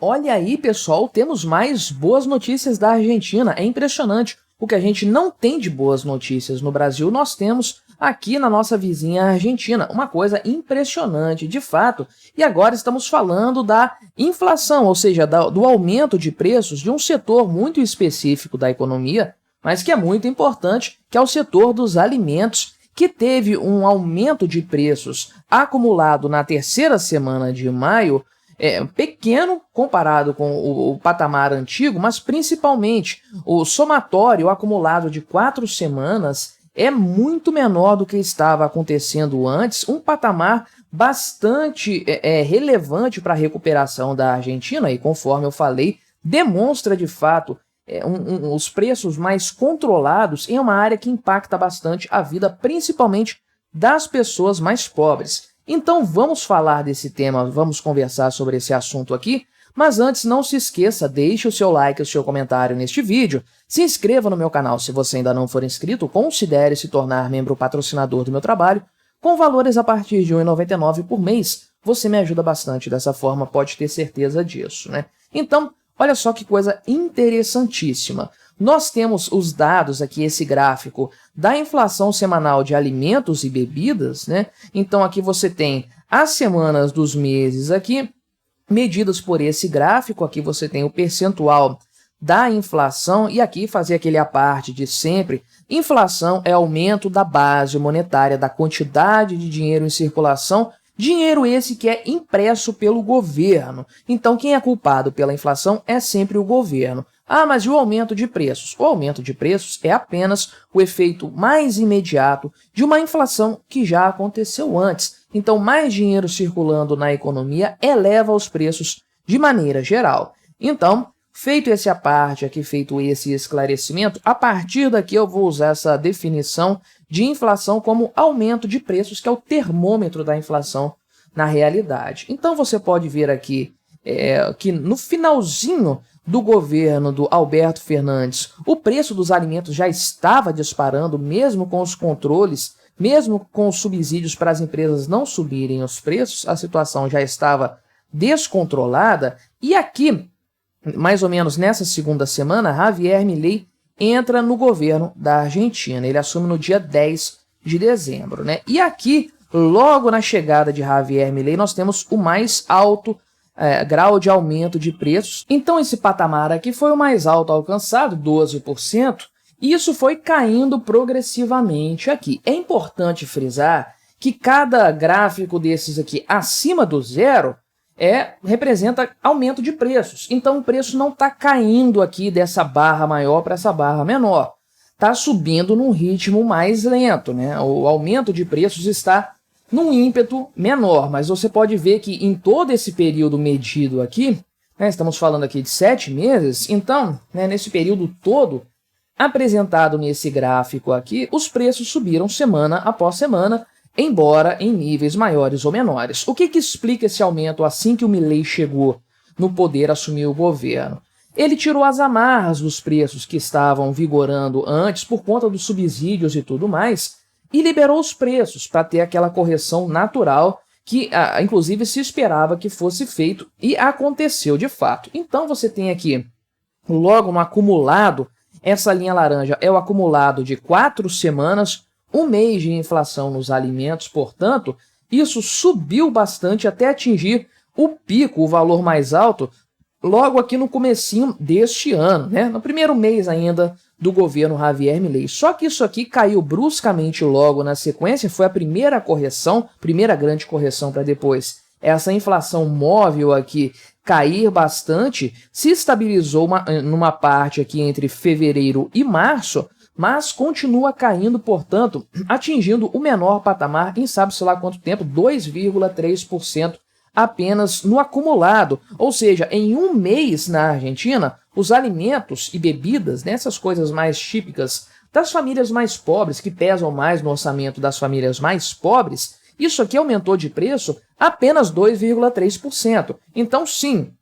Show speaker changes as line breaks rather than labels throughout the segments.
Olha aí, pessoal, temos mais boas notícias da Argentina. É impressionante. O que a gente não tem de boas notícias no Brasil, nós temos aqui na nossa vizinha Argentina. Uma coisa impressionante, de fato. E agora estamos falando da inflação, ou seja, do aumento de preços de um setor muito específico da economia, mas que é muito importante, que é o setor dos alimentos, que teve um aumento de preços acumulado na terceira semana de maio, pequeno comparado com o patamar antigo, mas principalmente o somatório o acumulado de 4 semanas é muito menor do que estava acontecendo antes, um patamar bastante relevante para a recuperação da Argentina e, conforme eu falei, demonstra de fato os preços mais controlados em uma área que impacta bastante a vida, principalmente das pessoas mais pobres. Então vamos falar desse tema, vamos conversar sobre esse assunto aqui, mas antes não se esqueça, deixe o seu like e o seu comentário neste vídeo, se inscreva no meu canal se você ainda não for inscrito, considere se tornar membro patrocinador do meu trabalho, com valores a partir de R$ 1,99 por mês, você me ajuda bastante dessa forma, pode ter certeza disso, né? Então, olha só que coisa interessantíssima. Nós temos os dados aqui, esse gráfico da inflação semanal de alimentos e bebidas, né? Então aqui você tem as semanas dos meses aqui, medidas por esse gráfico, aqui você tem o percentual da inflação e aqui fazer aquele à parte de sempre. Inflação é aumento da base monetária, da quantidade de dinheiro em circulação, dinheiro esse que é impresso pelo governo. Então quem é culpado pela inflação é sempre o governo. Ah, mas e o aumento de preços? O aumento de preços é apenas o efeito mais imediato de uma inflação que já aconteceu antes. Então, mais dinheiro circulando na economia eleva os preços de maneira geral. Então, feito esse à parte aqui, feito esse esclarecimento, a partir daqui eu vou usar essa definição de inflação como aumento de preços, que é o termômetro da inflação na realidade. Então, você pode ver aqui que no finalzinho do governo do Alberto Fernandes, o preço dos alimentos já estava disparando, mesmo com os controles, mesmo com os subsídios para as empresas não subirem os preços, a situação já estava descontrolada. E aqui, mais ou menos nessa segunda semana, Javier Milei entra no governo da Argentina. Ele assume no dia 10 de dezembro, né? E aqui, logo na chegada de Javier Milei, nós temos o mais alto grau de aumento de preços. Então esse patamar aqui foi o mais alto alcançado, 12%, e isso foi caindo progressivamente aqui. É importante frisar que cada gráfico desses aqui acima do zero representa aumento de preços. Então o preço não está caindo aqui dessa barra maior para essa barra menor. Está subindo num ritmo mais lento, né? O aumento de preços está num ímpeto menor, mas você pode ver que em todo esse período medido aqui, né, estamos falando aqui de 7 meses, então, né, nesse período todo, apresentado nesse gráfico aqui, os preços subiram semana após semana, embora em níveis maiores ou menores. O que explica esse aumento assim que o Milei chegou no poder, assumiu o governo? Ele tirou as amarras dos preços que estavam vigorando antes por conta dos subsídios e tudo mais, e liberou os preços para ter aquela correção natural que, inclusive, se esperava que fosse feito e aconteceu de fato. Então, você tem aqui, logo no acumulado, essa linha laranja é o acumulado de 4 semanas, um mês de inflação nos alimentos, portanto, isso subiu bastante até atingir o pico, o valor mais alto, logo aqui no comecinho deste ano, né? No primeiro mês ainda do governo Javier Milei. Só que isso aqui caiu bruscamente logo na sequência, foi a primeira correção, primeira grande correção para depois essa inflação móvel aqui cair bastante, se estabilizou numa parte aqui entre fevereiro e março, mas continua caindo, portanto, atingindo o menor patamar em sabe-se lá quanto tempo, 2,3%. apenas no acumulado, ou seja, em um mês na Argentina, os alimentos e bebidas, nessas coisas mais típicas das famílias mais pobres, que pesam mais no orçamento das famílias mais pobres, isso aqui aumentou de preço apenas 2,3%. Então, sim,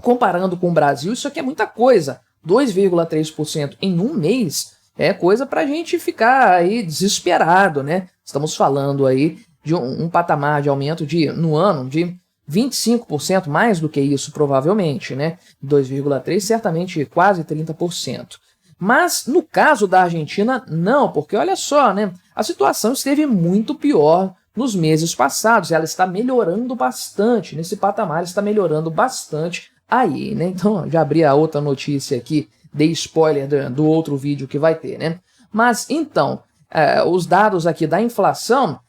comparando com o Brasil, isso aqui é muita coisa. 2,3% em um mês é coisa para a gente ficar aí desesperado, né? Estamos falando aí de um patamar de aumento no ano de 25%, mais do que isso provavelmente, né? 2,3%, certamente quase 30%. Mas no caso da Argentina, não, porque olha só, né? A situação esteve muito pior nos meses passados, ela está melhorando bastante, nesse patamar está melhorando bastante aí, né? Então, já abri a outra notícia aqui, dei spoiler do outro vídeo que vai ter, né? Mas, então, os dados aqui da inflação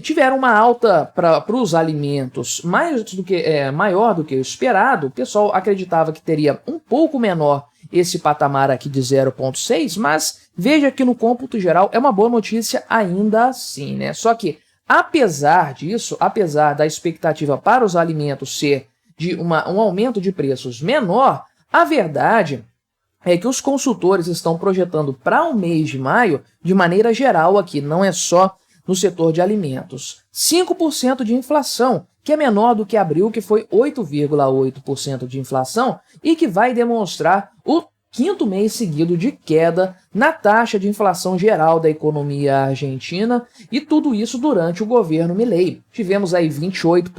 tiveram uma alta para os alimentos maior do que o esperado. O pessoal acreditava que teria um pouco menor esse patamar aqui de 0,6, mas veja que no cômputo geral é uma boa notícia ainda assim, né? Só que, apesar disso, apesar da expectativa para os alimentos ser de um aumento de preços menor, a verdade é que os consultores estão projetando para o mês de maio, de maneira geral aqui, não é só no setor de alimentos, 5% de inflação, que é menor do que abril, que foi 8,8% de inflação, e que vai demonstrar o quinto mês seguido de queda na taxa de inflação geral da economia argentina, e tudo isso durante o governo Milei. Tivemos aí 28%,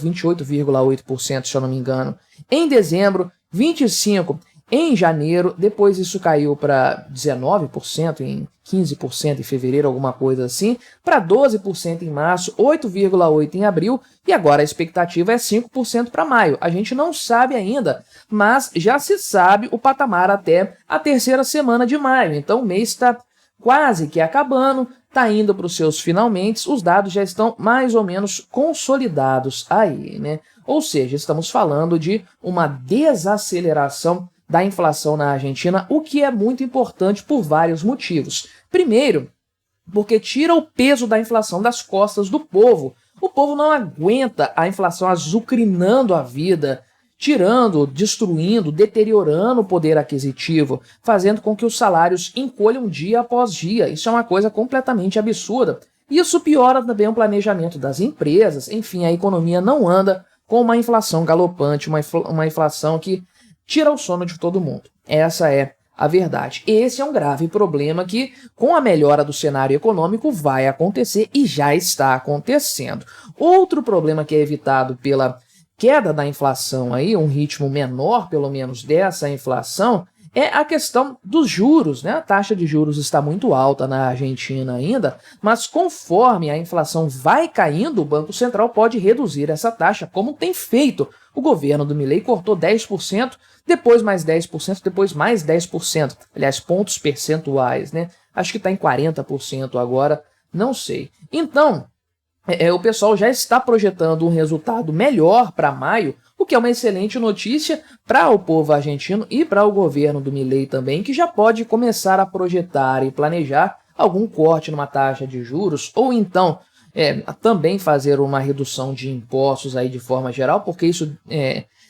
28,8%, se eu não me engano, em dezembro, 25% em janeiro, depois isso caiu para 19%, em 15% em fevereiro, alguma coisa assim, para 12% em março, 8,8% em abril, e agora a expectativa é 5% para maio. A gente não sabe ainda, mas já se sabe o patamar até a terceira semana de maio. Então o mês está quase que acabando, está indo para os seus finalmente, os dados já estão mais ou menos consolidados aí, né? Ou seja, estamos falando de uma desaceleração da inflação na Argentina, o que é muito importante por vários motivos. Primeiro, porque tira o peso da inflação das costas do povo. O povo não aguenta a inflação azucrinando a vida, tirando, destruindo, deteriorando o poder aquisitivo, fazendo com que os salários encolham dia após dia. Isso é uma coisa completamente absurda. Isso piora também o planejamento das empresas. Enfim, a economia não anda com uma inflação galopante, uma inflação que tira o sono de todo mundo. Essa é a verdade. Esse é um grave problema que, com a melhora do cenário econômico, vai acontecer e já está acontecendo. Outro problema que é evitado pela queda da inflação, aí, um ritmo menor, pelo menos, dessa inflação, é a questão dos juros, né? A taxa de juros está muito alta na Argentina ainda, mas conforme a inflação vai caindo, o Banco Central pode reduzir essa taxa, como tem feito. O governo do Milei cortou 10%, depois mais 10%, depois mais 10%. Aliás, pontos percentuais, né? Acho que está em 40% agora, não sei. Então, o pessoal já está projetando um resultado melhor para maio, o que é uma excelente notícia para o povo argentino e para o governo do Milei também, que já pode começar a projetar e planejar algum corte numa taxa de juros, ou então também fazer uma redução de impostos aí de forma geral, porque isso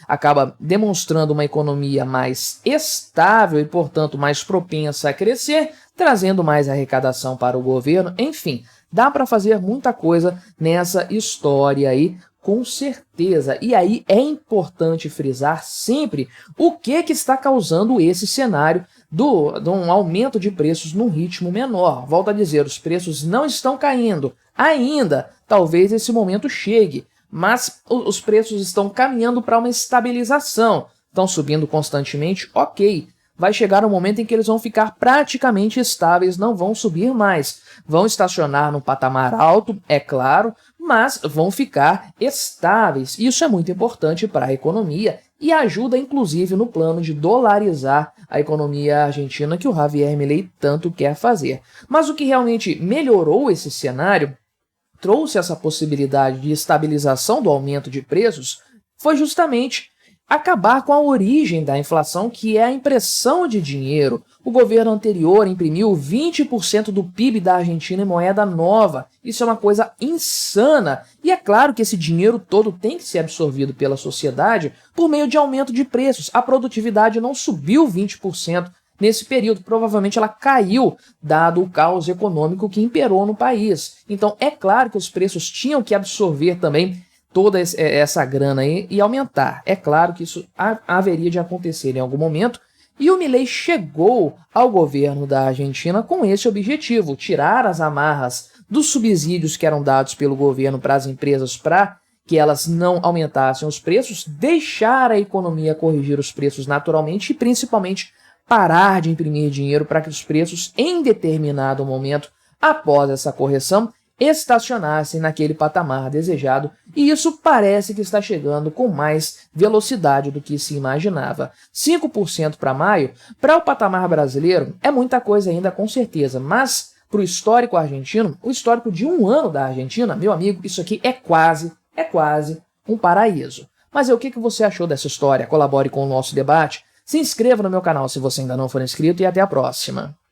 acaba demonstrando uma economia mais estável e, portanto, mais propensa a crescer, trazendo mais arrecadação para o governo. Enfim, dá para fazer muita coisa nessa história aí, com certeza. E aí é importante frisar sempre o que está causando esse cenário de um aumento de preços num ritmo menor. Volto a dizer, os preços não estão caindo ainda. Talvez esse momento chegue, mas os preços estão caminhando para uma estabilização. Estão subindo constantemente, ok. Vai chegar um momento em que eles vão ficar praticamente estáveis, não vão subir mais. Vão estacionar num patamar alto, é claro, mas vão ficar estáveis. Isso é muito importante para a economia e ajuda, inclusive, no plano de dolarizar a economia argentina que o Javier Milei tanto quer fazer. Mas o que realmente melhorou esse cenário, trouxe essa possibilidade de estabilização do aumento de preços, foi justamente acabar com a origem da inflação, que é a impressão de dinheiro. O governo anterior imprimiu 20% do PIB da Argentina em moeda nova. Isso é uma coisa insana. E é claro que esse dinheiro todo tem que ser absorvido pela sociedade por meio de aumento de preços. A produtividade não subiu 20% nesse período, provavelmente ela caiu, dado o caos econômico que imperou no país. Então é claro que os preços tinham que absorver também toda essa grana aí e aumentar. É claro que isso haveria de acontecer em algum momento, e o Milei chegou ao governo da Argentina com esse objetivo, tirar as amarras dos subsídios que eram dados pelo governo para as empresas para que elas não aumentassem os preços, deixar a economia corrigir os preços naturalmente e principalmente parar de imprimir dinheiro para que os preços, em determinado momento, após essa correção, estacionassem naquele patamar desejado, e isso parece que está chegando com mais velocidade do que se imaginava. 5% para maio, para o patamar brasileiro, é muita coisa ainda com certeza, mas para o histórico argentino, o histórico de um ano da Argentina, meu amigo, isso aqui é quase um paraíso. Mas o que você achou dessa história? Colabore com o nosso debate, se inscreva no meu canal se você ainda não for inscrito e até a próxima.